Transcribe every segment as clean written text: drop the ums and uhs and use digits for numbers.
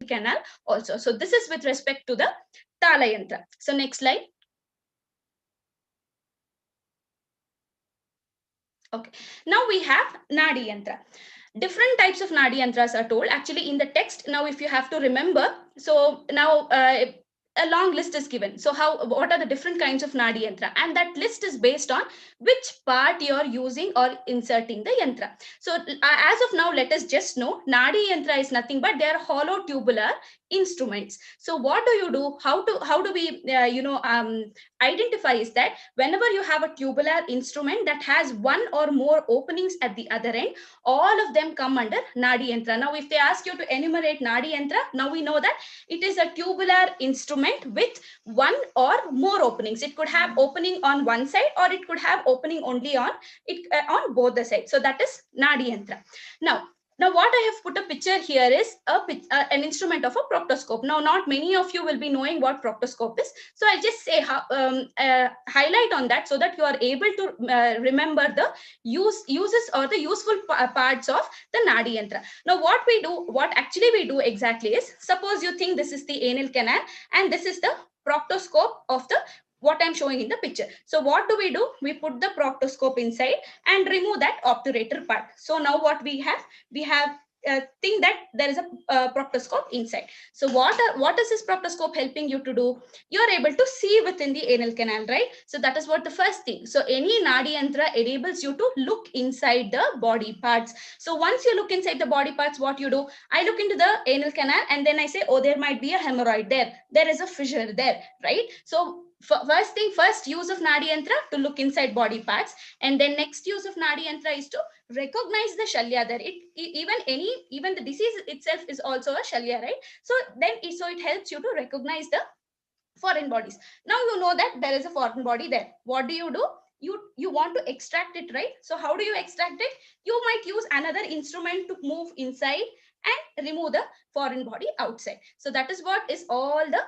canal also. So this is with respect to the Tala Yantra. So next slide. Okay, now we have Nadi Yantra. Different types of Nadi Yantras are told actually in the text. Now, if you have to remember, so now a long list is given. So what are the different kinds of Nadi Yantra? And that list is based on which part you're using or inserting the Yantra. So as of now, let us just know Nadi Yantra is nothing but they are hollow tubular instruments. So what do you do? How do we identify is that whenever you have a tubular instrument that has one or more openings at the other end, all of them come under Nadi Yantra. Now, if they ask you to enumerate Nadi Yantra, now we know that it is a tubular instrument with one or more openings. It could have opening on one side or it could have opening only on on both the sides. So that is Nadi Yantra. Now, what I have put a picture here is an instrument of a proctoscope. Now, not many of you will be knowing what proctoscope is. So I'll just say highlight on that so that you are able to remember the uses or the useful parts of the Nadi Yantra. Now, what actually we do exactly is, suppose you think this is the anal canal and this is the proctoscope of the what I'm showing in the picture. So what do? We put the proctoscope inside and remove that obturator part. So now what we have think that there is a proctoscope inside. So what is this proctoscope helping you to do? You're able to see within the anal canal, right? So that is what the first thing. So any Nadi Yantra enables you to look inside the body parts. So once you look inside the body parts, what you do? I look into the anal canal and then I say, oh, there might be a hemorrhoid there. There is a fissure there, right? So first use of Nadi Yantra to look inside body parts, and then next use of Nadi Yantra is to recognize the shalya there. Even the disease itself is also a shalya, right? So it helps you to recognize the foreign bodies. Now you know that there is a foreign body there. What do? You want to extract it, right? So how do you extract it? You might use another instrument to move inside and remove the foreign body outside. So that is what is all the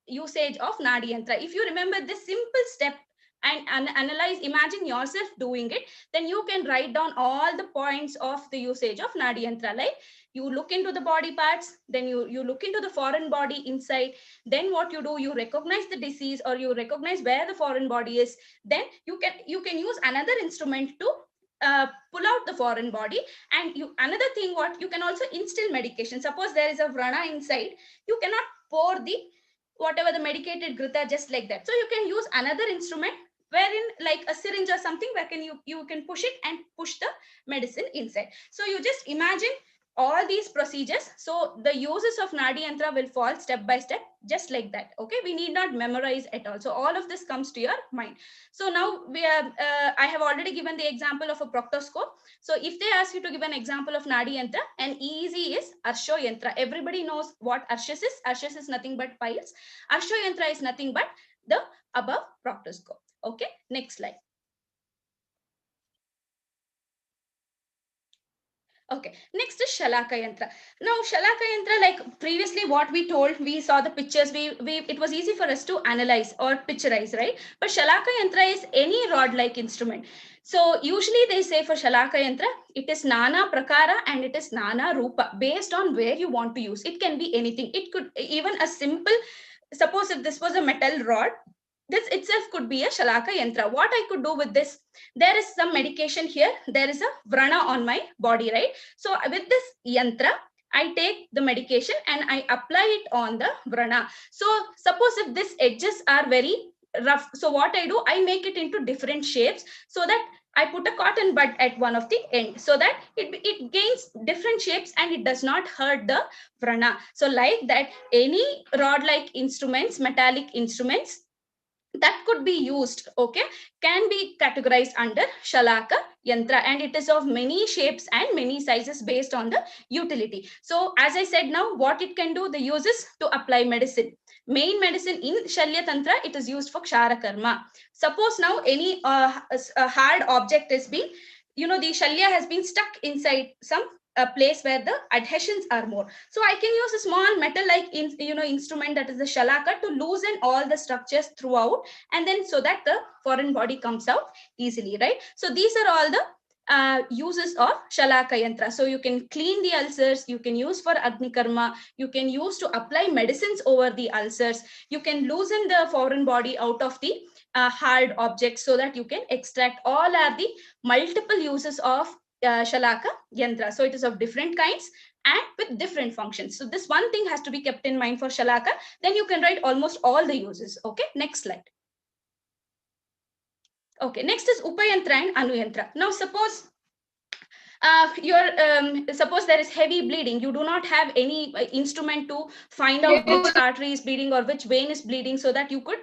usage of Nadi Yantra. If you remember this simple step and analyze, imagine yourself doing it, then you can write down all the points of the usage of Nadi Yantra. Like you look into the body parts, then you look into the foreign body inside, then what you do, you recognize the disease or you recognize where the foreign body is, then you can use another instrument to pull out the foreign body. And another thing, what you can also instill medication. Suppose there is a vrana inside, you cannot pour the whatever the medicated grita just like that. So you can use another instrument wherein like a syringe or something where you can push it and push the medicine inside. So you just imagine all these procedures. So the uses of Nadi Yantra will fall step by step just like that. Okay, we need not memorize at all. So all of this comes to your mind. So now I have already given the example of a proctoscope. So if they ask you to give an example of Nadi Yantra, an easy is Arsho Yantra. Everybody knows what Arshas is. Arshas is nothing but piles. Arsho Yantra is nothing but the above proctoscope. Okay, next slide. Okay, next is Shalaka Yantra. Now, Shalaka Yantra, like previously what we told, we saw the pictures, it was easy for us to analyze or picturize, right? But Shalaka Yantra is any rod-like instrument. So usually they say for Shalaka Yantra, it is Nana Prakara and it is Nana Rupa, based on where you want to use. It can be anything. It could even a simple, suppose if this was a metal rod, this itself could be a Shalaka Yantra. What I could do with this, there is some medication here, there is a vrana on my body, right? So with this yantra, I take the medication and I apply it on the vrana. So suppose if these edges are very rough, so what I do, I make it into different shapes so that I put a cotton bud at one of the end so that it gains different shapes and it does not hurt the vrana. So like that, any rod-like instruments, metallic instruments, that could be used, okay, can be categorized under Shalaka Yantra, and it is of many shapes and many sizes based on the utility. So as I said, now what it can do, the uses to apply medicine. Main medicine in Shalya Tantra, it is used for Kshara Karma. Suppose now any a hard object is being, the Shalya has been stuck inside some a place where the adhesions are more. So I can use a small metal-like instrument, that is the Shalaka, to loosen all the structures throughout, and then so that the foreign body comes out easily, right? So these are all the uses of Shalaka Yantra. So you can clean the ulcers, you can use for Agni Karma, you can use to apply medicines over the ulcers, you can loosen the foreign body out of the hard objects so that you can extract. All are the multiple uses of Shalaka Yantra. So it is of different kinds and with different functions. So this one thing has to be kept in mind for Shalaka. Then you can write almost all the uses. Okay, next slide. Okay, next is Upayantra and Anuyantra. Now suppose suppose there is heavy bleeding, you do not have any instrument to find out which artery is bleeding or which vein is bleeding, so that you could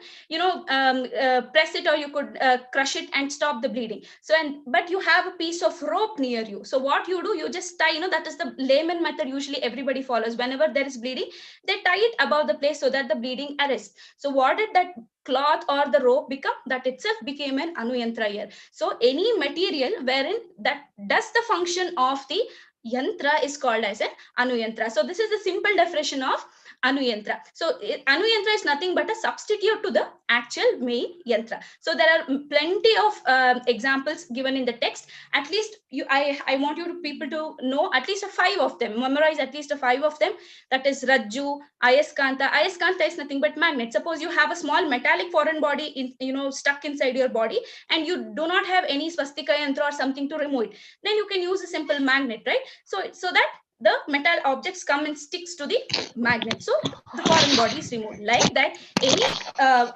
press it, or you could crush it and stop the bleeding. So but you have a piece of rope near you, so what you do, you just tie, that is the layman method usually everybody follows. Whenever there is bleeding, they tie it above the place so that the bleeding arrests. So what did that cloth or the rope become? That itself became an Anuyantra here. So any material wherein that does the function of the yantra is called as an Anuyantra. So this is the simple definition of Anuyantra. So Anuyantra is nothing but a substitute to the actual main yantra. So there are plenty of examples given in the text. At least I want you people to know at least 5 of them, memorize at least 5 of them. That is Rajju, Ayaskanta. Ayaskanta is nothing but magnet. Suppose you have a small metallic foreign body stuck inside your body, and you do not have any swastika yantra or something to remove it. Then you can use a simple magnet, right? So that the metal objects come and sticks to the magnet. So the foreign body is removed. Like that, any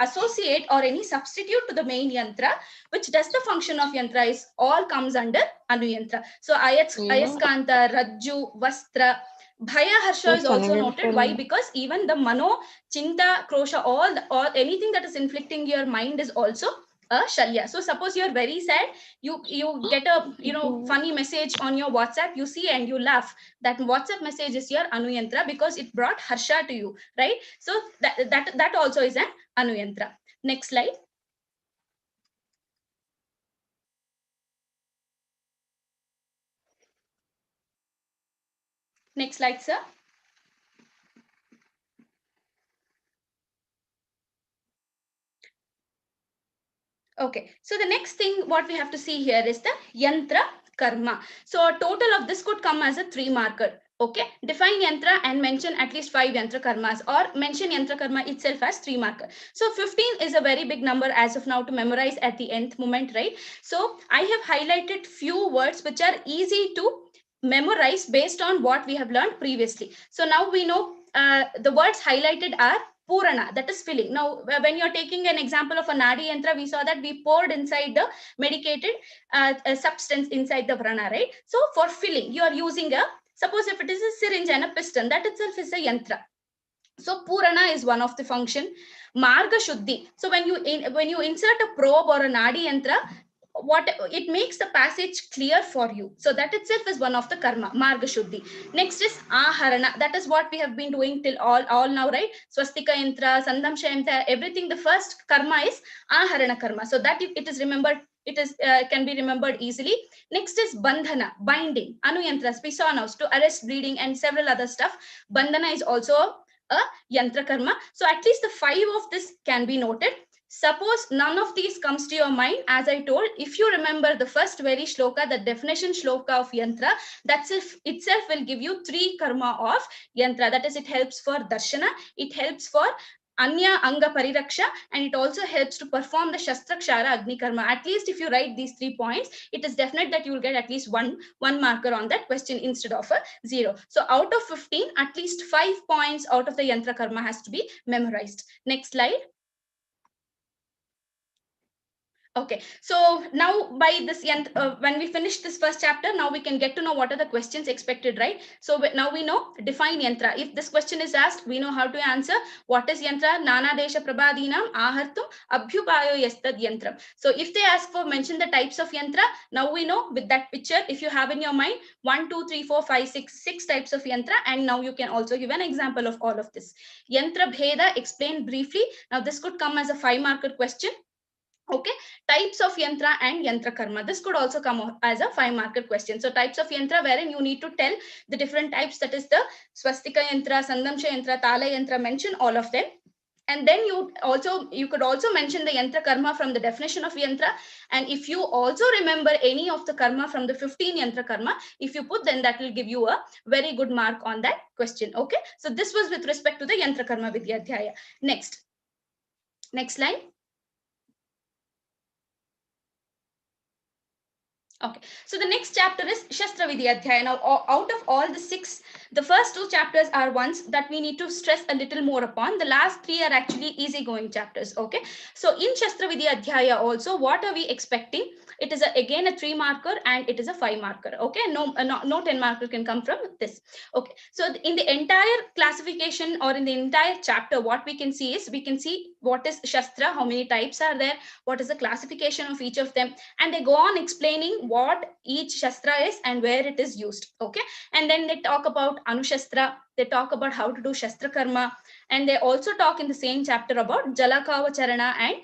associate or any substitute to the main yantra, which does the function of yantra, is all comes under Anuyantra. So Ayaskanta, Rajju, Vastra, Bhaya Harsha is also noted. Why? Because even the Mano, Chinta, Krosha, all anything that is inflicting your mind is also a Shalya. So suppose you're very sad, you get a funny message on your WhatsApp, you see and you laugh. That WhatsApp message is your Anuyantra because it brought Harsha to you, right? So that also is an Anuyantra. Next slide. Next slide, sir. Okay, so the next thing what we have to see here is the yantra karma. So a total of this could come as a 3 marker. Okay, define yantra and mention at least 5 yantra karmas, or mention yantra karma itself as 3 marker. So 15 is a very big number as of now to memorize at the nth moment, right? So I have highlighted few words which are easy to memorize based on what we have learned previously. So now we know the words highlighted are Purana, that is filling. Now, when you're taking an example of a Nadi Yantra, we saw that we poured inside the medicated substance inside the Prana, right? So for filling, you are using suppose if it is a syringe and a piston, that itself is a Yantra. So Purana is one of the function. Marga Shuddhi. So when you insert a probe or a Nadi Yantra, what it makes the passage clear for you. So that itself is one of the karma, Marga Shuddhi. Next is Aharana. That is what we have been doing till all now, right? Swastika Yantra, Sandamsha Yantra, everything. The first karma is Aharana karma. So that it is remembered, it is can be remembered easily. Next is Bandhana, binding. Anuyantras, we saw now, to arrest bleeding and several other stuff. Bandhana is also a yantra karma. So at least the 5 of this can be noted. Suppose none of these comes to your mind, as I told, if you remember the first very shloka, the definition shloka of yantra, that itself will give you 3 karma of yantra. That is, it helps for darshana, it helps for Anya Anga Pariraksha, and it also helps to perform the Shastra Kshara Agni Karma. At least if you write these 3 points, it is definite that you will get at least one marker on that question instead of a 0. So out of 15, at least 5 points out of the Yantra Karma has to be memorized. Next slide. Okay, so now by this end, when we finish this first chapter, now we can get to know what are the questions expected, right? So now we know define yantra. If this question is asked, we know how to answer. What is yantra? Nana desha prabhadinam ahartum abhyupayo yastad yantram. So if they ask for mention the types of yantra, now we know with that picture, if you have in your mind 1, 2, 3, 4, 5, 6 types of yantra, and now you can also give an example of all of this. Yantra bheda, explain briefly. Now this could come as a 5-marker question. Okay, types of yantra and yantra karma. This could also come as a 5-marker question. So types of yantra, wherein you need to tell the different types, that is the swastika yantra, sandamsha yantra, tala yantra, mention all of them. And then you could also mention the yantra karma from the definition of yantra. And if you also remember any of the karma from the 15 yantra karma, if you put, then that will give you a very good mark on that question. Okay, so this was with respect to the yantra karma vidyadhyaya. Next slide. Okay, so the next chapter is Shastra Vidyadhyaya. Now, out of all the 6, the first 2 chapters are ones that we need to stress a little more upon. The last 3 are actually easygoing chapters. Okay, so in Shastra Vidyadhyaya also, what are we expecting? It is again a 3 marker and it is a 5 marker. Okay, no 10 marker can come from this. Okay, so in the entire classification or in the entire chapter, what we can see is, we can see what is Shastra, how many types are there, what is the classification of each of them, and they go on explaining what each shastra is and where it is used. Okay, and then they talk about anushastra, they talk about how to do shastra karma, and they also talk in the same chapter about jalakava charana and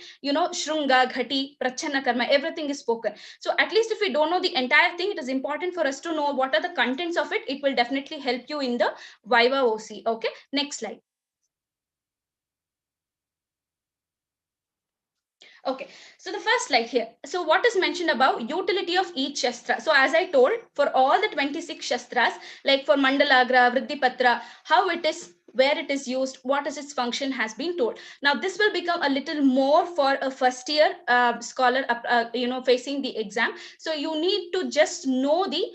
shrunga, ghati, prachana karma. Everything is spoken. So at least if we don't know the entire thing, it is important for us to know what are the contents of it. It will definitely help you in the Viva OC. Okay, next slide. Okay, so the first slide here. So what is mentioned about utility of each shastra? So as I told, for all the 26 shastras, like for Mandalagra, Vriddipatra, how it is, where it is used, what is its function has been told. Now this will become a little more for a first year scholar, facing the exam. So you need to just know the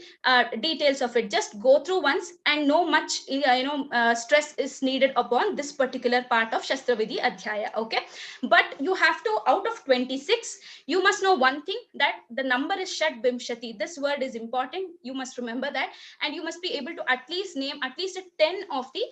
details of it. Just go through once and know much, stress is needed upon this particular part of Shastra Vidhi Adhyaya. Okay, but you have to, out of 26, you must know one thing, that the number is Shat Bimshati. This word is important. You must remember that. And you must be able to at least name at least 10 of the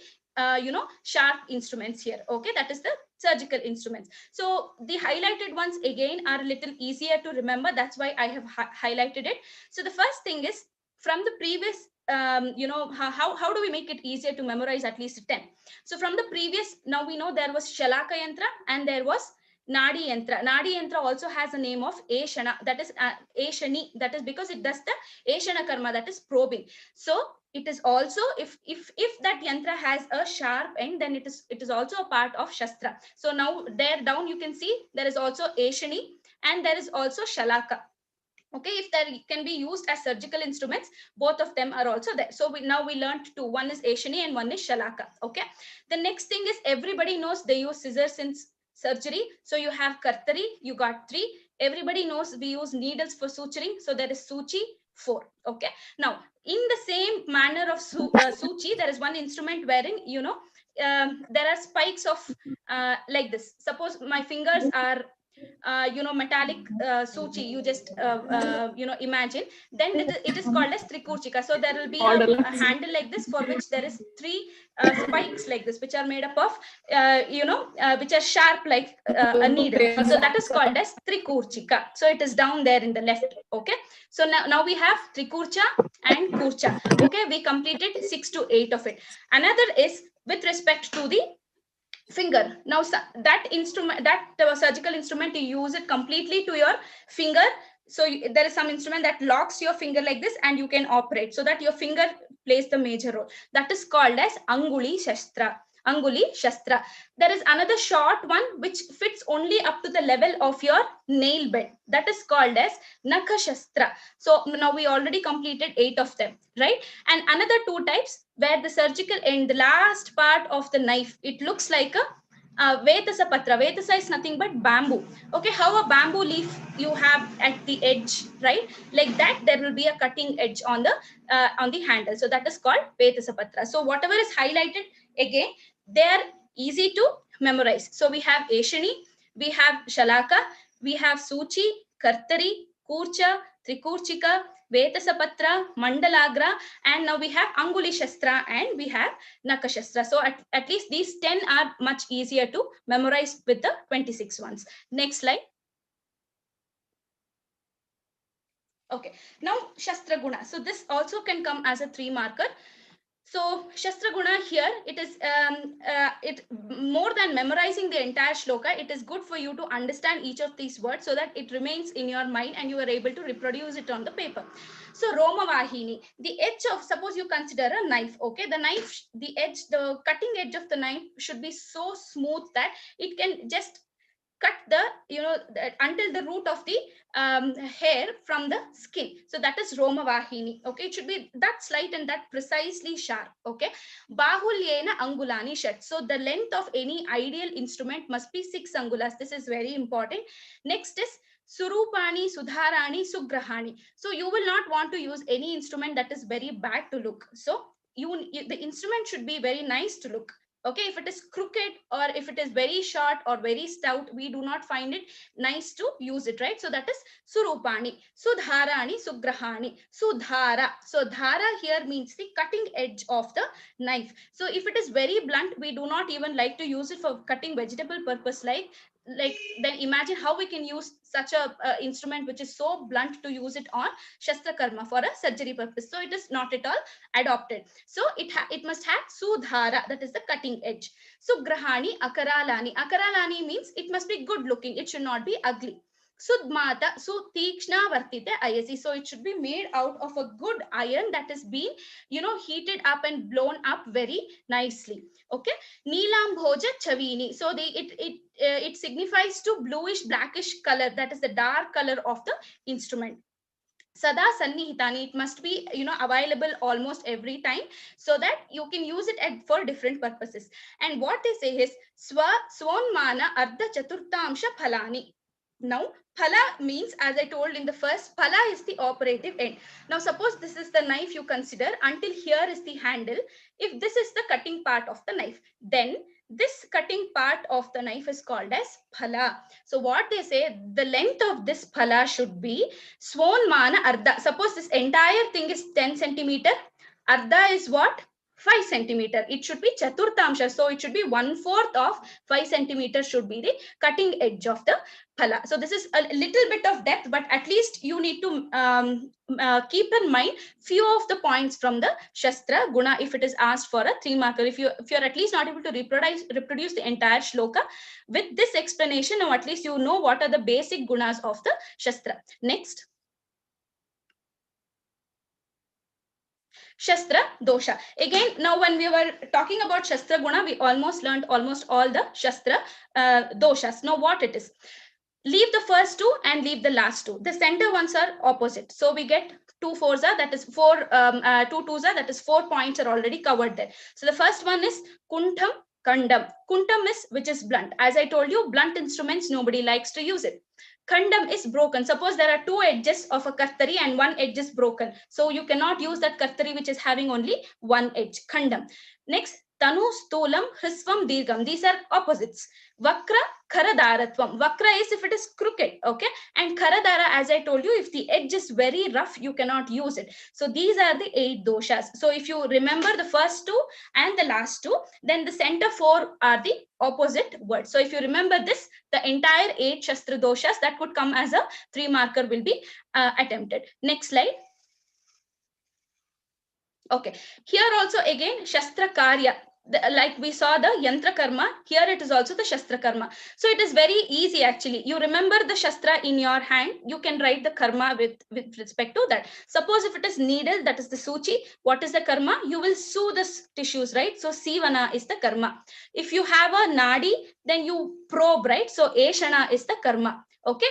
sharp instruments here. Okay, that is the surgical instruments. So the highlighted ones again are a little easier to remember. That's why I have highlighted it. So the first thing is, from the previous how do we make it easier to memorize at least 10? So from the previous, now we know there was Shalaka Yantra and there was Nadi Yantra. Nadi Yantra also has a name of Eshana, that is Eshani, that is because it does the Eshana karma, that is probing. So it is also, if that yantra has a sharp end, then it is also a part of Shastra. So now there down you can see there is also Eshani and there is also Shalaka. Okay, if there can be used as surgical instruments, both of them are also there. So now we learned two. One is Eshani and one is Shalaka. Okay, the next thing is, everybody knows they use scissors in surgery. So you have Kartari, you got 3. Everybody knows we use needles for suturing. So there is Suchi, 4. Okay, now in the same manner of Suchi, there is one instrument wherein there are spikes of like this. Suppose my fingers are metallic suchi, you just imagine, then it is called as trikurchika. So there will be a handle like this, for which there is 3 spikes like this, which are made up of which are sharp like a needle. So that is called as trikurchika. So it is down there in the left. Okay, so now we have trikurcha and kurcha. Okay, we completed 6 to 8 of it. Another is with respect to the finger. Now that instrument, that surgical instrument, you use it completely to your finger. So there is some instrument that locks your finger like this and you can operate, so that your finger plays the major role. That is called as Anguli Shastra. Anguli Shastra. There is another short one which fits only up to the level of your nail bed. That is called as Nakha Shastra. So now we already completed 8 of them, right? And another 2 types, where the surgical end, the last part of the knife, it looks like a Vetasa Patra. Vetasa is nothing but bamboo. Okay, how a bamboo leaf you have at the edge, right? Like that, there will be a cutting edge on the handle. So that is called Vetasa Patra. So whatever is highlighted, again, they are easy to memorize. So we have Eshani, we have Shalaka, we have Suchi, Kartari, Kurcha, Trikurchika, Vetasapatra, Mandalagra, and now we have Anguli Shastra and we have Nakashastra. So at least these 10 are much easier to memorize with the 26 ones. Next slide. Okay, now Shastra Guna. So this also can come as a 3 marker. So Shastra Guna here, it is it more than memorizing the entire shloka, it is good for you to understand each of these words so that it remains in your mind and you are able to reproduce it on the paper. So Roma Vahini, the edge of, suppose you consider a knife, okay, the knife, the edge, the cutting edge of the knife should be so smooth that it can just cut the, until the root of the hair from the skin. So that is Roma Vahini. Okay, it should be that slight and that precisely sharp. Okay, Bahulyena Angulani Shat. So the length of any ideal instrument must be 6 angulas. This is very important. Next is Surupani, Sudharani, Sugrahani. So you will not want to use any instrument that is very bad to look. So the instrument should be very nice to look. Okay, if it is crooked or if it is very short or very stout, we do not find it nice to use it, right? So that is Surupani, Sudharani, Sugrahani, Sudhara. So Dhara here means the cutting edge of the knife. So if it is very blunt, we do not even like to use it for cutting vegetable purpose, like then imagine how we can use such a instrument which is so blunt to use it on Shastra Karma for a surgery purpose. So it is not at all adopted. So it must have Sudhara, that is the cutting edge. So Grahani, Akaralani. Akaralani means it must be good looking. It should not be ugly. Sudmata, so Tikshna Vartite Ayasi. So it should be made out of a good iron that is being, heated up and blown up very nicely. Okay. Neelam Bhoja Chavini. So it signifies to bluish blackish color. That is the dark color of the instrument. Sada Sannihitani, it must be available almost every time so that you can use it for different purposes. And what they say is Swanmana Ardha Chaturtamsha Phalani. Now phala means, as I told in the first, phala is the operative end. Now suppose this is the knife you consider, until here is the handle. If this is the cutting part of the knife, then this cutting part of the knife is called as phala. So what they say, the length of this phala should be Swanmana Ardha. Suppose this entire thing is 10 centimeter. Ardha is what? 5 centimeter. It should be Chaturtamsha. So it should be 1/4 of 5 centimeter should be the cutting edge of the phala. So this is a little bit of depth, but at least you need to keep in mind few of the points from the Shastra Guna if it is asked for a 3 marker. If you're at least not able to reproduce the entire shloka, with this explanation, or at least you know what are the basic gunas of the Shastra. Next. Shastra Dosha. Again, now when we were talking about Shastra Guna, we almost learned almost all the Shastra Doshas. Now what it is? Leave the first two and leave the last two. The center ones are opposite. So we get 2 4s, that is 4, 2 2s, that is 4 points are already covered there. So the first one is Kuntam, Kandam. Kuntam is which is blunt. As I told you, blunt instruments, nobody likes to use it. Kandam is broken. Suppose there are 2 edges of a kartari and 1 edge is broken. So you cannot use that kartari which is having only 1 edge. Kandam. Next, Tanu, Stolam, Hrisvam, Dirgam. These are opposites. Vakra, Kharadaratvam. Vakra is if it is crooked, okay? And Kharadara, as I told you, if the edge is very rough, you cannot use it. So these are the 8 doshas. So if you remember the first 2 and the last 2, then the center 4 are the opposite words. So if you remember this, the entire 8 Shastra doshas that could come as a 3 marker will be attempted. Next slide. Okay, here also again Shastra Karya. Like we saw the Yantra Karma, here it is also the Shastra Karma. So it is very easy actually. You remember the Shastra in your hand, you can write the Karma with respect to that. Suppose if it is needle, that is the Suchi, what is the Karma? You will sew the tissues, right? So Sivana is the Karma. If you have a Nadi, then you probe, right? So Eshana is the Karma. Okay,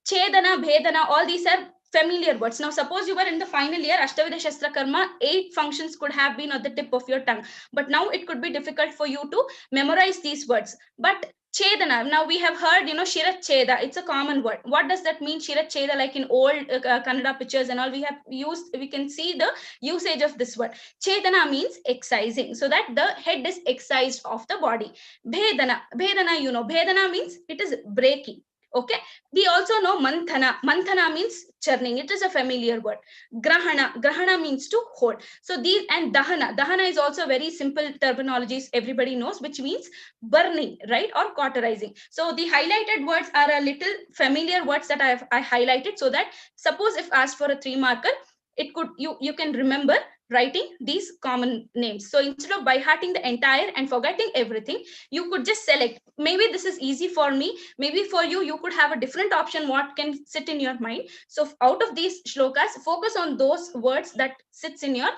Chedana, Bhedana, all these are familiar words. Now, suppose you were in the final year, Ashtavida Shastra Karma, 8 functions could have been at the tip of your tongue. But now it could be difficult for you to memorize these words. But Chedana, now we have heard, Shirat Cheda, it's a common word. What does that mean, Shirat Cheda? Like in old Kannada pictures and all, we can see the usage of this word. Chedana means excising, so that the head is excised of the body. Bhedana, Bhedana means it is breaking. Okay, we also know Manthana. Manthana means churning. It is a familiar word. Grahana means to hold. So these, and Dahana is also very simple terminologies everybody knows, which means burning, right, or cauterizing. So the highlighted words are a little familiar words that I highlighted, so that suppose if asked for a 3 marker, it could you can remember writing these common names. So instead of by hearting the entire and forgetting everything, you could just select. Maybe this is easy for me, maybe for you, you could have a different option what can sit in your mind. So out of these shlokas, focus on those words that sits in your,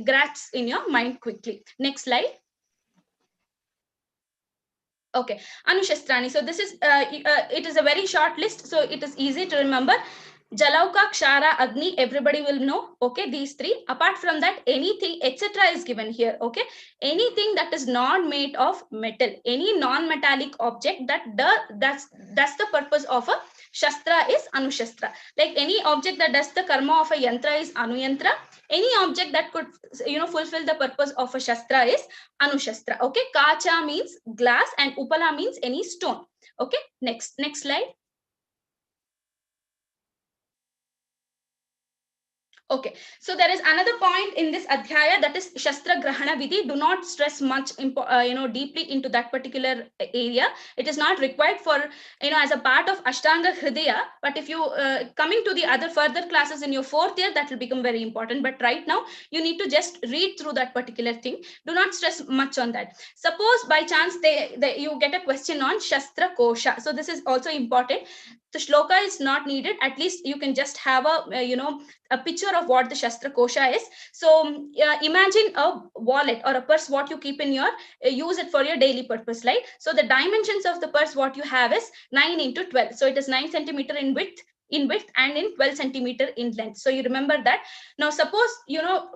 grasps in your mind quickly. Next slide. Okay, Anushastrani. So this is it is a very short list, so it is easy to remember. Jalauka, Kshara, Agni, everybody will know. Okay, these three. Apart from that, anything, etc. is given here. Okay, anything that is not made of metal, any non-metallic object that's the purpose of a Shastra is Anushastra. Like any object that does the karma of a yantra is Anuyantra. Any object that could, fulfill the purpose of a Shastra is Anushastra. Okay, Kacha means glass and Upala means any stone. Okay, next slide. Okay, so there is another point in this adhyaya, that is Shastra Grahana Vidhi. Do not stress much, deeply into that particular area. It is not required for, as a part of Ashtanga Hridaya. But if you coming to the other further classes in your fourth year, that will become very important. But right now, you need to just read through that particular thing. Do not stress much on that. Suppose by chance you get a question on Shastra Kosha. So this is also important. The shloka is not needed. At least you can just have a picture of what the Shastra Kosha is. So imagine a wallet or a purse, what you keep in your, use it for your daily purpose, right? So the dimensions of the purse, what you have is 9 into 12. So it is 9 centimeter in width, and in 12 centimeter in length. So you remember that. Now suppose,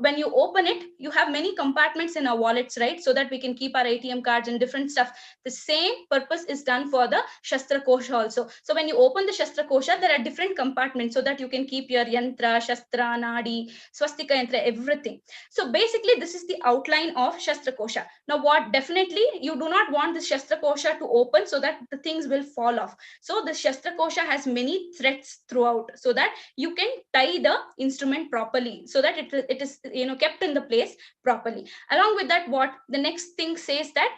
when you open it, you have many compartments in our wallets, right? So that we can keep our ATM cards and different stuff. The same purpose is done for the Shastra Kosha also. So when you open the Shastra Kosha, there are different compartments so that you can keep your yantra, shastra, nadi, swastika yantra, everything. So basically this is the outline of Shastra Kosha. Now what, definitely you do not want the Shastra Kosha to open so that the things will fall off. So the Shastra Kosha has many threads throughout, so that you can tie the instrument properly, so that it is kept in the place properly. Along with that, what the next thing says that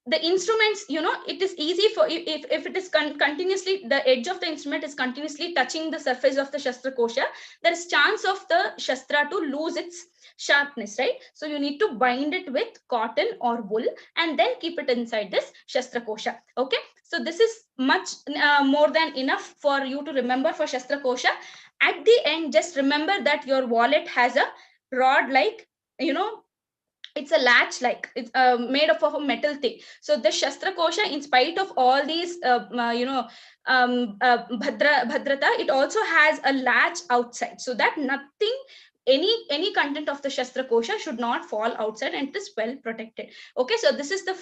the instruments, it is easy for, if it is continuously, the edge of the instrument is continuously touching the surface of the Shastra Kosha, there is chance of the Shastra to lose its sharpness, right? So you need to bind it with cotton or wool and then keep it inside this Shastra Kosha. Okay, so this is much more than enough for you to remember for Shastra Kosha. At the end, just remember that your wallet has a rod, like, it's a latch, like it's made up of a metal thing. So the Shastra Kosha, in spite of all these bhadrata, it also has a latch outside, so that nothing, any content of the Shastra Kosha should not fall outside, and it is well protected. Okay, so this is the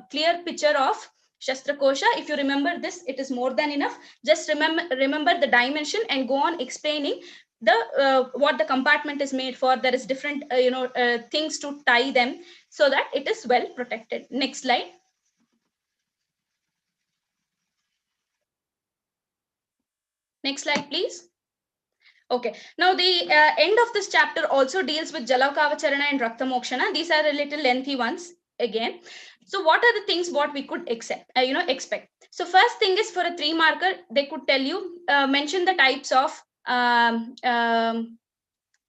clear picture of Shastra Kosha. If you remember this, it is more than enough. Just remember the dimension and go on explaining the what the compartment is made for. There is different things to tie them, so that it is well protected. Next slide. Next slide, please. Okay, now the end of this chapter also deals with Jalauka and Rakta Mokshana. These are a little lengthy ones again. So what are the things what we could expect? So first thing is, for a 3 marker, they could tell you, mention the types of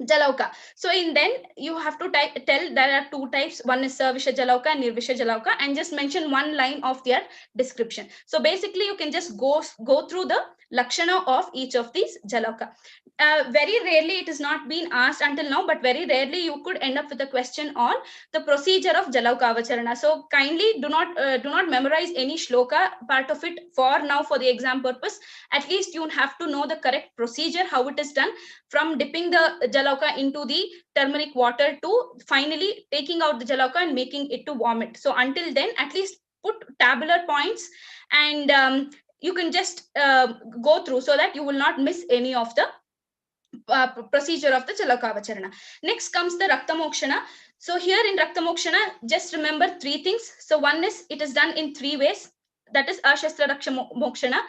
Jalauka. So in then you have to tell there are 2 types. One is Savisha Jalauka and Nirvisha Jalauka, and just mention one line of their description. So basically you can just go through the Lakshana of each of these Jalauka. Very rarely it is not been asked until now, but very rarely you could end up with a question on the procedure of Jalaukavacharana. So kindly do not memorize any shloka part of it for now for the exam purpose. At least you have to know the correct procedure, how it is done, from dipping the Jalauka into the turmeric water to finally taking out the Jalauka and making it to vomit. So until then, at least put tabular points, and you can just go through, so that you will not miss any of the procedure of the Jalauka. Next comes the Rakta Mokshana. So here in Rakta Mokshana, just remember 3 things. So one is, it is done in 3 ways. That is Ashastra Raksha Mokshana.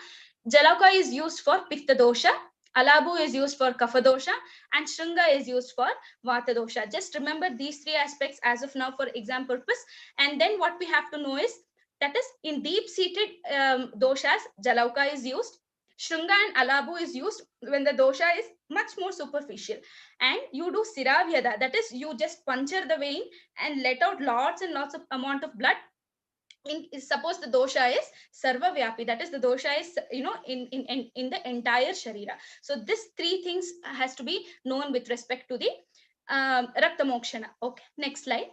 Jalauka is used for Pitta Dosha, Alabu is used for Kapha Dosha, and Shringa is used for Vata Dosha. Just remember these 3 aspects as of now for exam purpose. And then what we have to know is, that is in deep-seated doshas, Jalauka is used. Shringa and Alabu is used when the dosha is much more superficial. And you do Siravyada, that is you just puncture the vein and let out lots and lots of amount of blood. Suppose the dosha is sarva vyapi, that is the dosha is in the entire sharira. So this three things has to be known with respect to the rakta mokshana. Okay, next slide.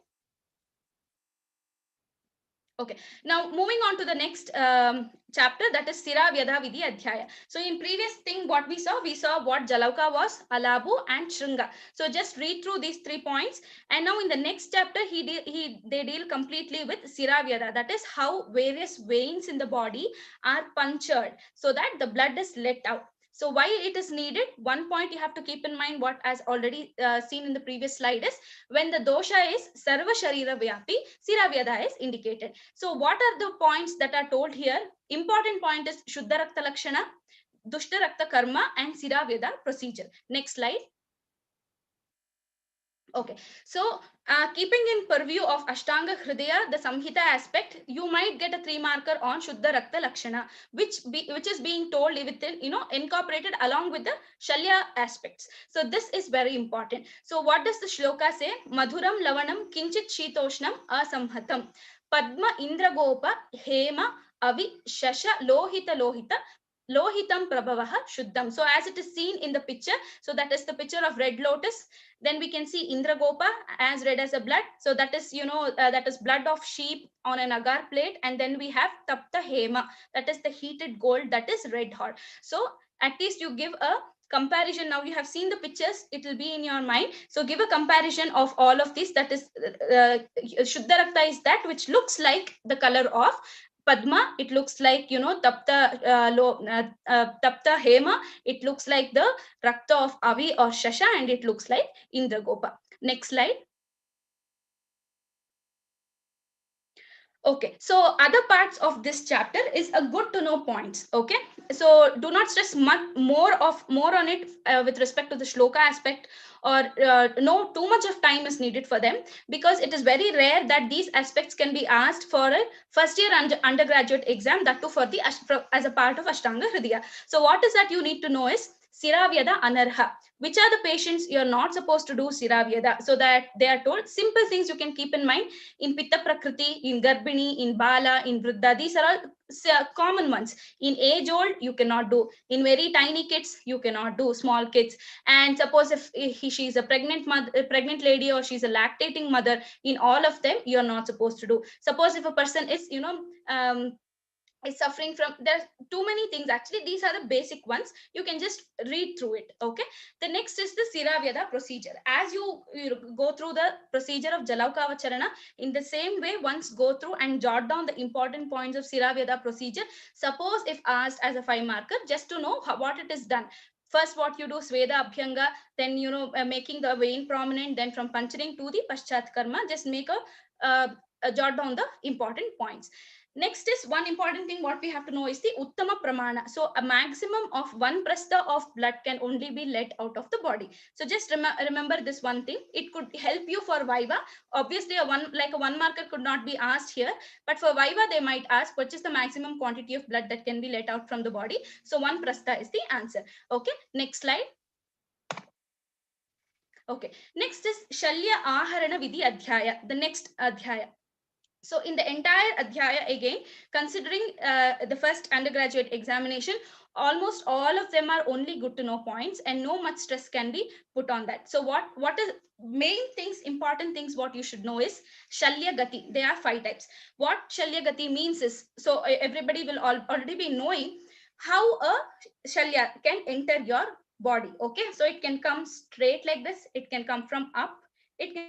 Okay, now moving on to the next chapter, that is Sira Vyadha Vidhi Adhyaya. So in previous thing what we saw what Jalauka was, Alabu and Shringa. So just read through these 3 points, and now in the next chapter they deal completely with Sira Vyadha, that is how various veins in the body are punctured so that the blood is let out. So why it is needed? One point you have to keep in mind, what as already seen in the previous slide, is when the dosha is Sarva Sharira Vyapi, Sira Vyadha is indicated. So what are the points that are told here? Important point is Shuddha Rakta Lakshana, Dushta Rakta Karma, and Sira Vyadha procedure. Next slide. Okay, so keeping in purview of Ashtanga Hridaya, the Samhita aspect, you might get a 3 marker on Shuddha Rakta Lakshana, which is being told within, incorporated along with the Shalya aspects. So this is very important. So what does the shloka say? Madhuram Lavanam Kinchit Shitoshnam Asamhatam Padma Indragopa Hema Avi Shasha Lohita Lohita Lohitam Prabhavaha Shuddham. So as it is seen in the picture, so that is the picture of red lotus. Then we can see Indragopa as red as a blood. So that is, that is blood of sheep on an agar plate. And then we have Tapta Hema, that is the heated gold, that is red hot. So at least you give a comparison. Now you have seen the pictures, it will be in your mind. So give a comparison of all of these. That is Shuddha Rakta is that which looks like the color of Padma, it looks like, Tapta Tapta Hema, it looks like the Rakta of Avi or Shasha, and it looks like Indragopa. Next slide. Okay, so other parts of this chapter is a good to know points. Okay, so do not stress much more on it with respect to the shloka aspect, or no too much of time is needed for them, because it is very rare that these aspects can be asked for a first year undergraduate exam, that too for the as a part of Ashtanga Hridaya. So what is that you need to know is Sira Vyada Anarha. Which are the patients you're not supposed to do Sira Vyada? So that they are told simple things you can keep in mind. In Pitta Prakriti, in Garbhini, in Bala, in Vriddha, these are all common ones. In age old, you cannot do. In very tiny kids, you cannot do, small kids. And suppose if she is a pregnant lady, or she's a lactating mother, in all of them, you're not supposed to do. Suppose if a person is, is suffering from, there's too many things actually, these are the basic ones, you can just read through it. Okay, the next is the Sira Vyada procedure. As you go through the procedure of Jalaukavacharana, in the same way, once go through and jot down the important points of Sira Vyada procedure. Suppose if asked as a 5 marker, just to know what it is done. First, what you do, Sveda Abhyanga, then, making the vein prominent, then from puncturing to the Paschat Karma, just make a jot down the important points. Next is one important thing what we have to know is the Uttama Pramana. So a maximum of 1 prastha of blood can only be let out of the body. So just remember this one thing. It could help you for Viva. Obviously, a 1 marker could not be asked here, but for Viva they might ask what is the maximum quantity of blood that can be let out from the body. So 1 prastha is the answer. Okay, next slide. Okay, next is Shalya Aharana Vidhi Adhyaya, the next Adhyaya. So in the entire Adhyaya, again, considering the first undergraduate examination, almost all of them are only good to know points, and no much stress can be put on that. So what is main things, important things what you should know is Shalya Gati. There are 5 types. What Shalya Gati means is, so everybody will already be knowing how a Shalya can enter your body. Okay, so it can come straight like this, it can come from up, it can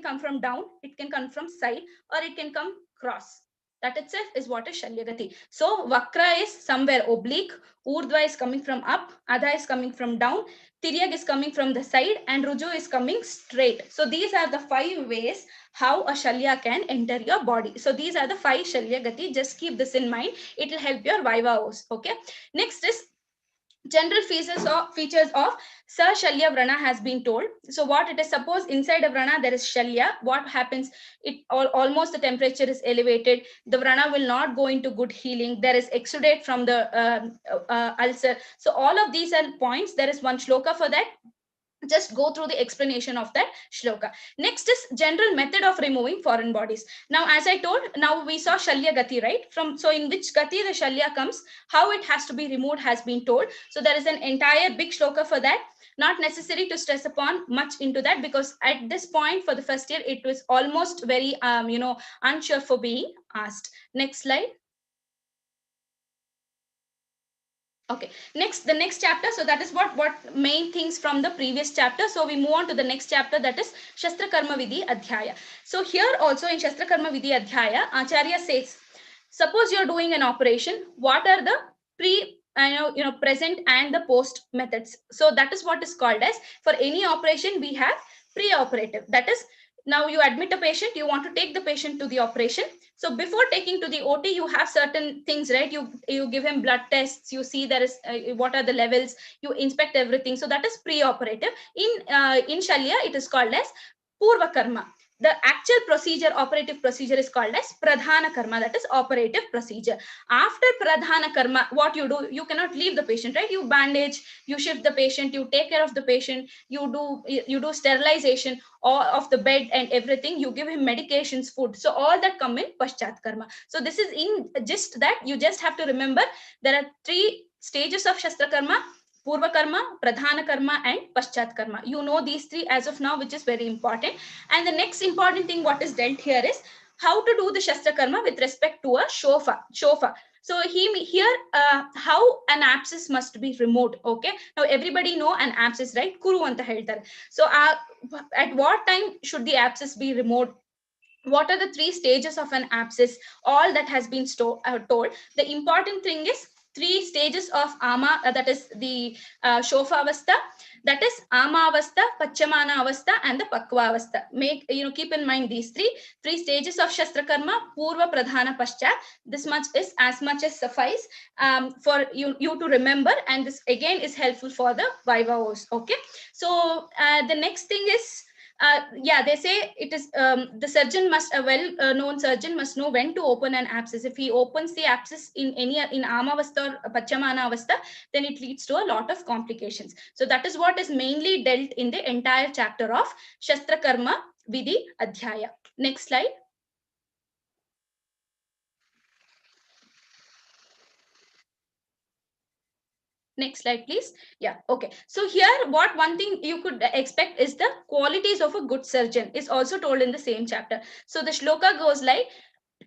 come from down, it can come from side, or it can come cross. That itself is what is Shalyagati. So Vakra is somewhere oblique, Urdhva is coming from up, Adha is coming from down, Tiryag is coming from the side, and Ruju is coming straight. So these are the 5 ways how a Shalya can enter your body. So these are the 5 Shalyagati. Just keep this in mind. It will help your Viva. Okay. Next is General features of Sir Shalya Vrana has been told. So what it is, suppose inside a Vrana there is Shalya, what happens? Almost the temperature is elevated. The Vrana will not go into good healing. There is exudate from the ulcer. So all of these are points. There is one shloka for that. Just go through the explanation of that shloka. Next is general method of removing foreign bodies. Now, as I told, now we saw Shalya Gati, right? So in which Gati the Shalya comes, how it has to be removed has been told. So there is an entire big shloka for that. Not necessary to stress upon much into that, because at this point for the first year, it was almost very, unsure for being asked. Next slide. Okay, the next chapter. So that is what main things from the previous chapter. So we move on to the next chapter, that is Shastra Karma Vidhi Adhyaya. So here also in Shastra Karma Vidhi Adhyaya, Acharya says, suppose you're doing an operation, what are the present and the post methods? So that is what is called as, for any operation we have pre-operative. That is, now you admit a patient, you want to take the patient to the operation. So before taking to the OT, you have certain things, right? You give him blood tests, you see there is what are the levels, you inspect everything. So that is pre-operative. In Shalya, it is called as Purva Karma. The actual procedure, operative procedure, is called as Pradhana Karma, that is operative procedure. After Pradhana Karma, what you do, you cannot leave the patient, right? You bandage, you shift the patient, you take care of the patient, you do sterilization of the bed and everything, you give him medications, food. So all that come in Paschat Karma. So this is in just that, you just have to remember there are 3 stages of Shastra Karma: Purva Karma, Pradhana Karma, and Paschat Karma. You know these 3 as of now, which is very important. And the next important thing what is dealt here is how to do the Shastra Karma with respect to a shofa. So here, how an abscess must be removed. Okay, now everybody know an abscess, right? Kuru anta heltare. So at what time should the abscess be removed? What are the 3 stages of an abscess? All that has been told. The important thing is 3 stages of ama, that is the shofa avastha, that is ama avastha, pachamana avastha, and the pakva avastha. Keep in mind these three stages of Shastra Karma: Purva, Pradhana, Paschat. This much is as much as suffice for you to remember, and this again is helpful for the Vivavos. Okay, so the next thing is, they say it is the surgeon must, a well-known surgeon must know when to open an abscess. If he opens the abscess in Amavastha or Pachamana Avastha, then it leads to a lot of complications. So that is what is mainly dealt in the entire chapter of Shastra Karma Vidhi Adhyaya. Next slide. Next slide, please. Yeah, okay. So here, what one thing you could expect is the qualities of a good surgeon is also told in the same chapter. So the shloka goes like,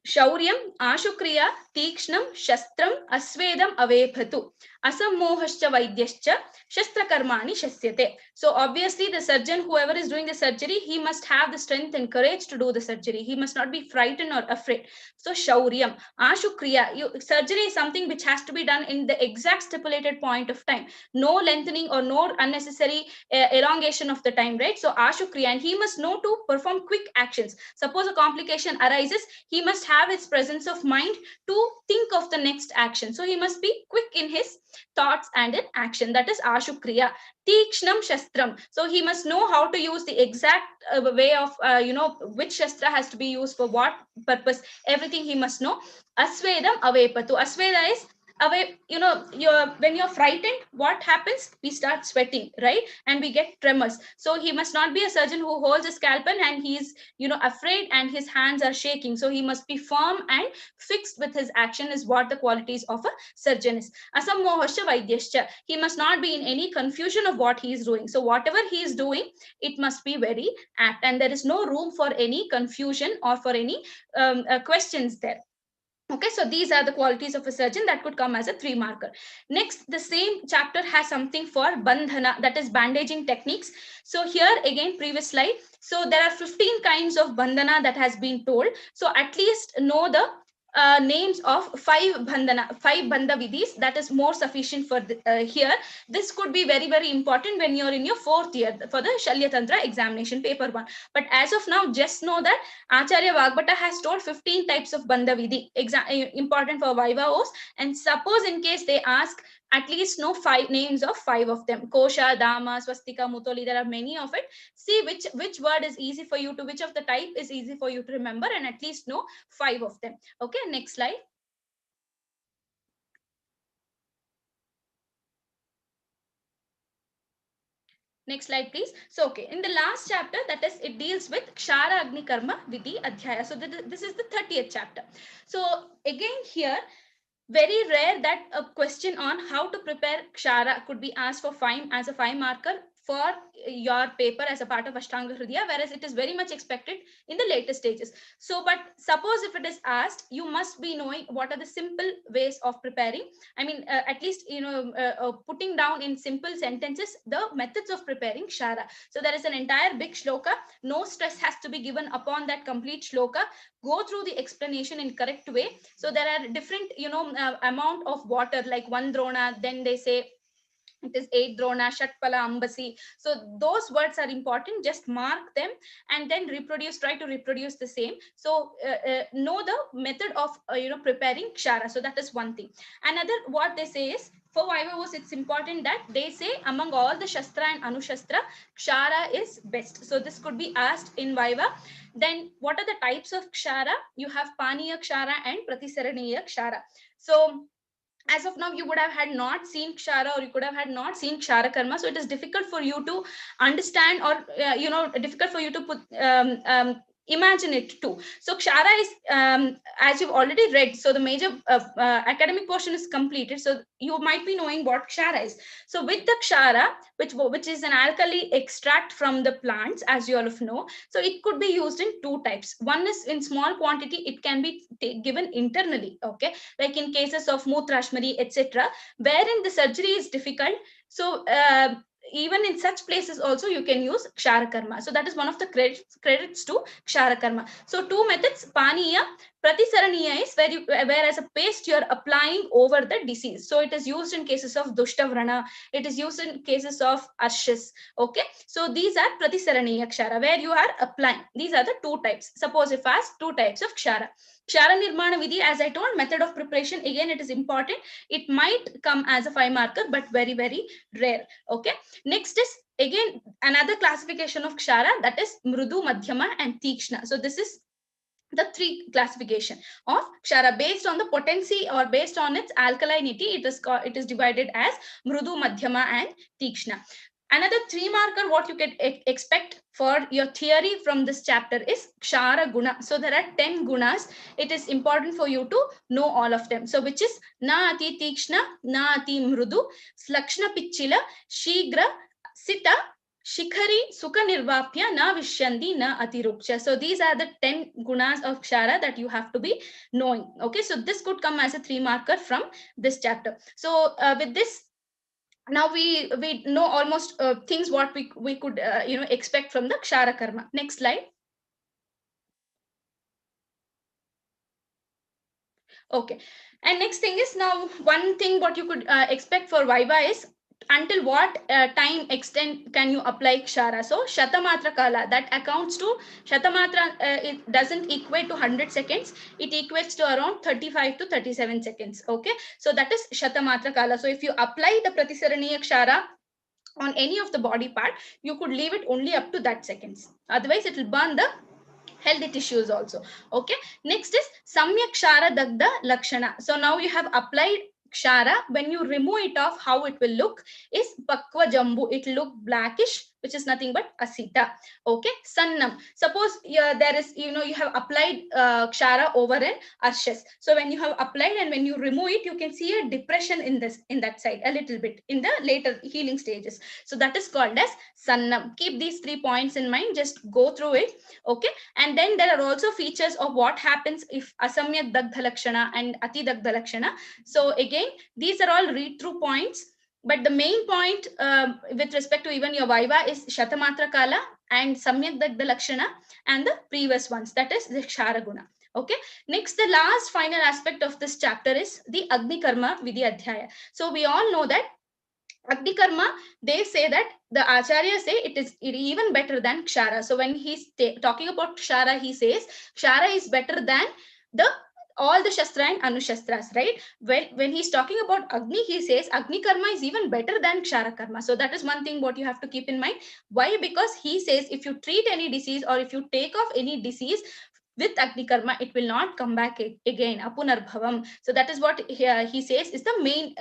Shauryam, Ashukriya, Tikshnam, Shastram, Asvedam, Avebhatu, Asammohascha Vaidyascha, Shastra Karmani Shasyate. So obviously the surgeon, whoever is doing the surgery, he must have the strength and courage to do the surgery. He must not be frightened or afraid. So Shauryam, Ashukriya, surgery is something which has to be done in the exact stipulated point of time. No lengthening or no unnecessary elongation of the time, right? So Ashukriya, and he must know to perform quick actions. Suppose a complication arises, he must have his presence of mind to think of the next action. So he must be quick in his thoughts and in action. That is Ashukriya. Tikshnam Shastram. So he must know how to use the exact way of, which Shastra has to be used for what purpose. Everything he must know. Asvedam Avepatu. Asveda is away, when you're frightened, what happens? We start sweating, right? And we get tremors. So he must not be a surgeon who holds a scalpel and he's afraid and his hands are shaking. So he must be firm and fixed with his action, is what the qualities of a surgeon is. Asammohascha Vaidyascha. He must not be in any confusion of what he is doing. So whatever he is doing, it must be very apt, and there is no room for any confusion or for any questions there. Okay, so these are the qualities of a surgeon that could come as a 3 marker. Next, the same chapter has something for bandhana, that is bandaging techniques. So here again, previous slide. So there are 15 kinds of bandhana that has been told. So at least know the names of 5 bandha vidhis. That is more sufficient for here. This could be very, very important when you're in your 4th year for the Shalya Tantra examination, paper 1. But as of now, just know that Acharya Vagbhata has told 15 types of bandha vidhi, important for Vivavos. And suppose in case they ask at least know 5 names of 5 of them. Kosha, Dama, Swastika, Mutoli, there are many of it. See which word is easy for you to, which of the type is easy for you to remember, and at least know 5 of them. Okay, next slide. Next slide, please. So, okay, in the last chapter, that is, it deals with Kshara Agni Karma Vidhi Adhyaya. So, this is the 30th chapter. So, again here, very rare that a question on how to prepare Kshara could be asked for 5 as a 5 marker for your paper as a part of Ashtanga Hridaya, whereas it is very much expected in the later stages. So, but suppose if it is asked, you must be knowing what are the simple ways of preparing. I mean, at least, putting down in simple sentences the methods of preparing Kshara. So, there is an entire big shloka. No stress has to be given upon that complete shloka. Go through the explanation in correct way. So, there are different, amount of water, like 1 drona, then they say it is 8 drona, shatpala, ambasi. So those words are important. Just mark them and then try to reproduce the same. So know the method of preparing Kshara. So that is one thing. Another, what they say is, for Vaivavas, it's important that they say among all the Shastra and Anushastra, Kshara is best. So this could be asked in Vaiva. Then what are the types of Kshara? You have Paniya Kshara and Pratisaraniya Kshara. So as of now, you would have had not seen Kshara, or you could have had not seen Kshara Karma. So it is difficult for you to understand, or difficult for you to put imagine it too. So Kshara is, as you've already read, so the major academic portion is completed. So you might be knowing what Kshara is. So with the Kshara, which is an alkali extract from the plants, as you all of know, so it could be used in 2 types. One is in small quantity, it can be given internally, okay, like in cases of Mutrashmari, etc., wherein the surgery is difficult. So even in such places also you can use Kshara Karma. So that is one of the credits to Kshara Karma. So 2 methods, Paniya. Pratisaraniya is where as a paste you are applying over the disease. So it is used in cases of Dushtavrana. It is used in cases of Arshis. Okay. So these are Pratisaraniya Kshara, where you are applying. These are the 2 types. Suppose if asked, 2 types of Kshara. Kshara Nirmana Vidhi, as I told, method of preparation, again, it is important. It might come as a 5 marker, but very, very rare. Okay. Next is, again, another classification of Kshara, that is Mrudu, Madhyama, and Tikshna. So this is the 3 classification of Kshara based on the potency or based on its alkalinity. It is divided as Mrudu, Madhyama, and Tikshna. Another 3 marker, what you can expect for your theory from this chapter is Kshara Guna. So there are 10 gunas. It is important for you to know all of them. So which is Na Ati Tikshna, Na Ati Mrudu, Slakshna Pichila, Shigra, Sita, Shikhari, Sukha Nirvapya, Na Vishyandi, Na Atirupcha. So these are the 10 gunas of Kshara that you have to be knowing. Okay, so this could come as a 3 marker from this chapter. So with this, now we know almost things what we could expect from the Kshara Karma. Next slide. Okay, and next thing is, now one thing what you could expect for Viva is, until what time extent can you apply Kshara. So Shatamatra Kala, that accounts to Shatamatra, it doesn't equate to 100 seconds. It equates to around 35 to 37 seconds. Okay, so that is Shatamatra Kala. So if you apply the Pratisaraniya Kshara on any of the body part, you could leave it only up to that seconds. Otherwise, it will burn the healthy tissues also. Okay, next is Samyak Kshara Dagda Lakshana. So now you have applied Kshara. When you remove it off, how it will look is Pakwa Jambu. It will look blackish, which is nothing but Asita. Okay, Sannam. Suppose there is, you have applied Kshara over an Arshas. So when you have applied and when you remove it, you can see a depression in that side a little bit in the later healing stages. So that is called as Sannam. Keep these 3 points in mind. Just go through it. Okay, and then there are also features of what happens if Asamyak Dagdha Lakshana and Ati Dagdha Lakshana. So again, these are all read through points. But the main point with respect to even your Viva is Shatamatra Kala and Samyak Dagdha Lakshana and the previous ones, that is the Kshara Guna. Okay, next, the last final aspect of this chapter is the Agni Karma Vidhi Adhyaya. So we all know that Agni Karma, they say that the Acharya say it is even better than Kshara. So when he's talking about Kshara, he says Kshara is better than the all the Shastra and Anushastras, right? When he's talking about Agni, he says Agni Karma is even better than Kshara Karma. So that is one thing what you have to keep in mind. Why? Because he says if you treat any disease or if you take off any disease with Agni Karma, it will not come back again. Apunarbhavam. So that is what he says is the main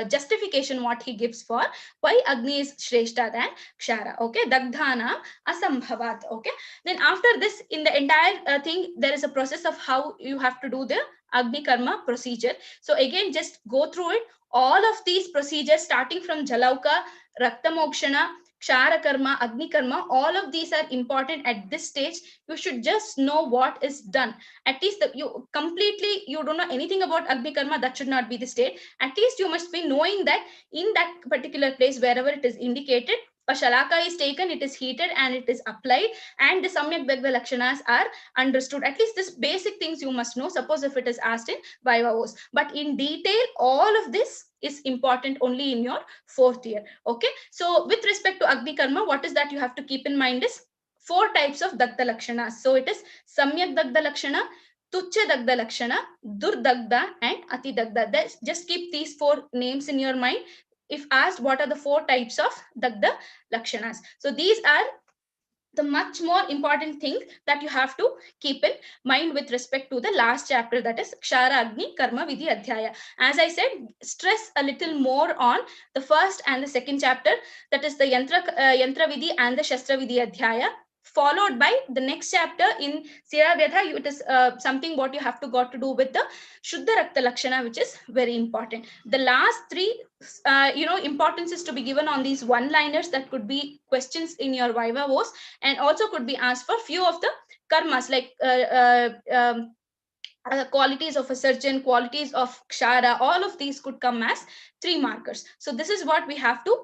justification what he gives for why Agni is Shreshta than Kshara. Okay, Dagdhana Asambhavat. Okay, then after this, in the entire thing, there is a process of how you have to do the Agni Karma procedure. So again, just go through it. All of these procedures, starting from Jalauka, Raktamokshana, Kshara Karma, Agni Karma, all of these are important at this stage. You should just know what is done. At least you don't know anything about Agni Karma, that should not be the state. At least you must be knowing that in that particular place, wherever it is indicated, a shalaka is taken, it is heated and it is applied, and the Samyak Dagda Lakshanas are understood. At least this basic things you must know, suppose if it is asked in Vaivavos. But in detail, all of this is important only in your 4th year. Okay, so with respect to Agni Karma, what is that you have to keep in mind is 4 types of Dagda Lakshanas. So it is Samyak Dagda Lakshana, Tuchya Dagda Lakshana, Durdagda, and Ati Dagda. Just keep these 4 names in your mind. If asked what are the 4 types of Dagda Lakshanas. So these are the much more important thing that you have to keep in mind with respect to the last chapter, that is Kshara Agni Karma Vidhi Adhyaya. As I said, stress a little more on the first and the second chapter, that is the Yantra Vidhi and the Shastra Vidhi Adhyaya, followed by the next chapter in Sira Vyadha. It is something what you have to got to do with the Shuddha Rakta Lakshana, which is very important. The last 3 importance is to be given on these one-liners that could be questions in your Vaivavos, and also could be asked for few of the karmas like qualities of a surgeon, qualities of Kshara. All of these could come as 3 markers. So this is what we have to,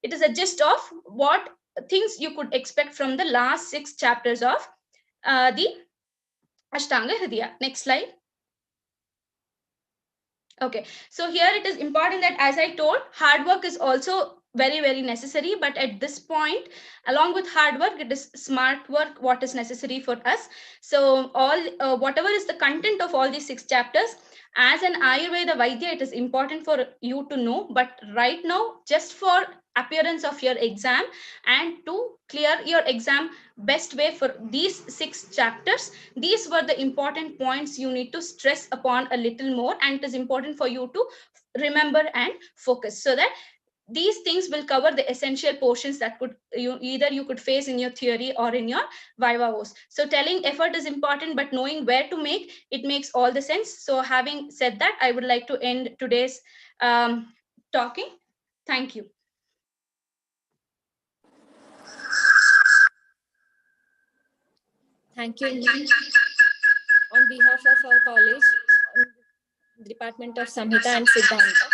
it is a gist of what things you could expect from the last 6 chapters of the Ashtanga Hridaya. Next slide. Okay, so here it is important that, as I told, hard work is also very, very necessary. But at this point, along with hard work, it is smart work what is necessary for us. So all whatever is the content of all these 6 chapters, as an Ayurveda Vaidya, it is important for you to know. But right now, just for appearance of your exam and to clear your exam best way for these 6 chapters, these were the important points you need to stress upon a little more, and it is important for you to remember and focus, so that these things will cover the essential portions that could you could face in your theory or in your Vaivavos. So telling effort is important, but knowing where to make it makes all the sense. So having said that, I would like to end today's talking. Thank you. Thank you, ma'am. On behalf of our college, Department of Samhita and Siddhanta,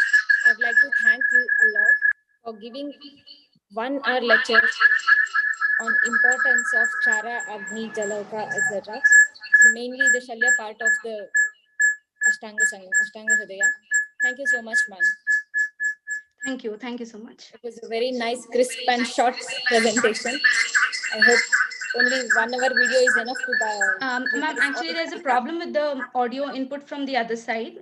I would like to thank you a lot for giving 1 hour lecture on importance of Kshara, Agni, Jalauka, etc. Mainly the Shalya part of the Ashtanga Hridaya. Thank you so much, ma'am. Thank you. Thank you so much. It was a very nice, crisp and short presentation. I hope only 1 hour video is enough to buy. Ma'am, actually there's a problem with the audio input from the other side.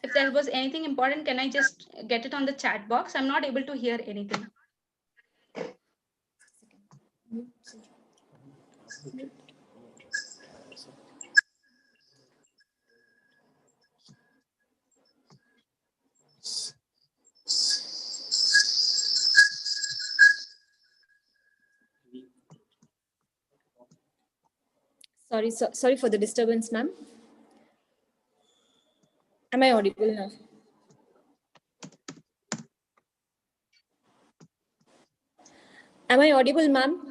If there was anything important, can I just get it on the chat box? I'm not able to hear anything. Sorry for the disturbance, ma'am. Am I audible now? Am I audible, ma'am?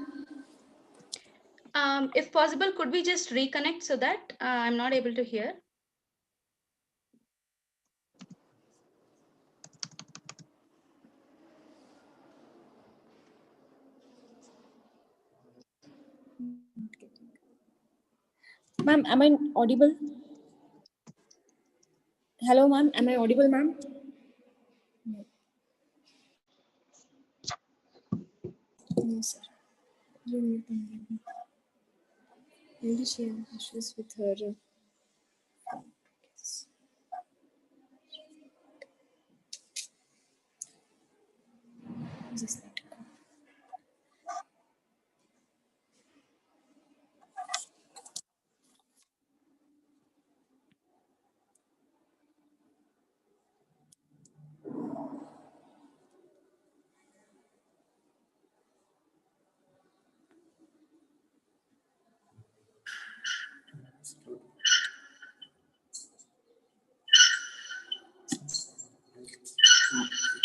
If possible, could we just reconnect so that I'm not able to hear? Ma'am, am I audible? Hello, ma'am. Am I audible, ma'am? No, sir. Maybe she has issues with her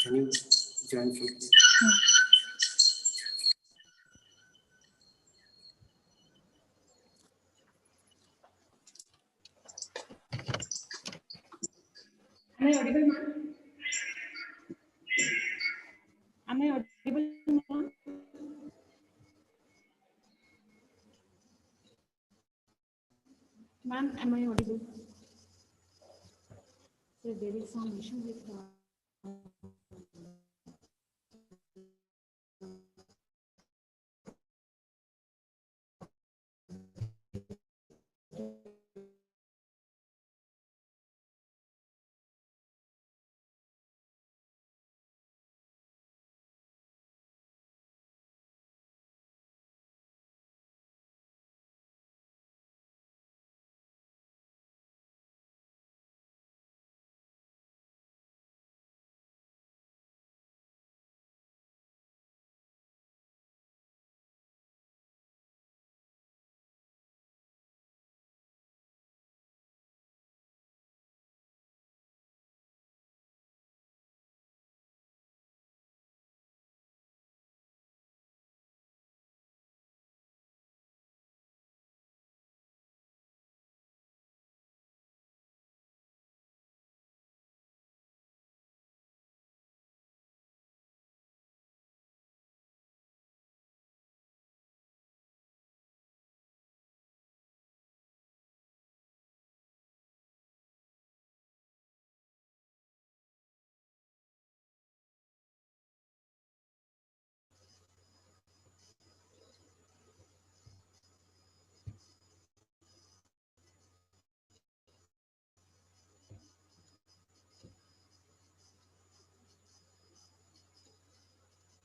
Can you join from here? Am I audible, ma'am? Am I audible, ma'am? Ma'am, am I audible? So there is some issue with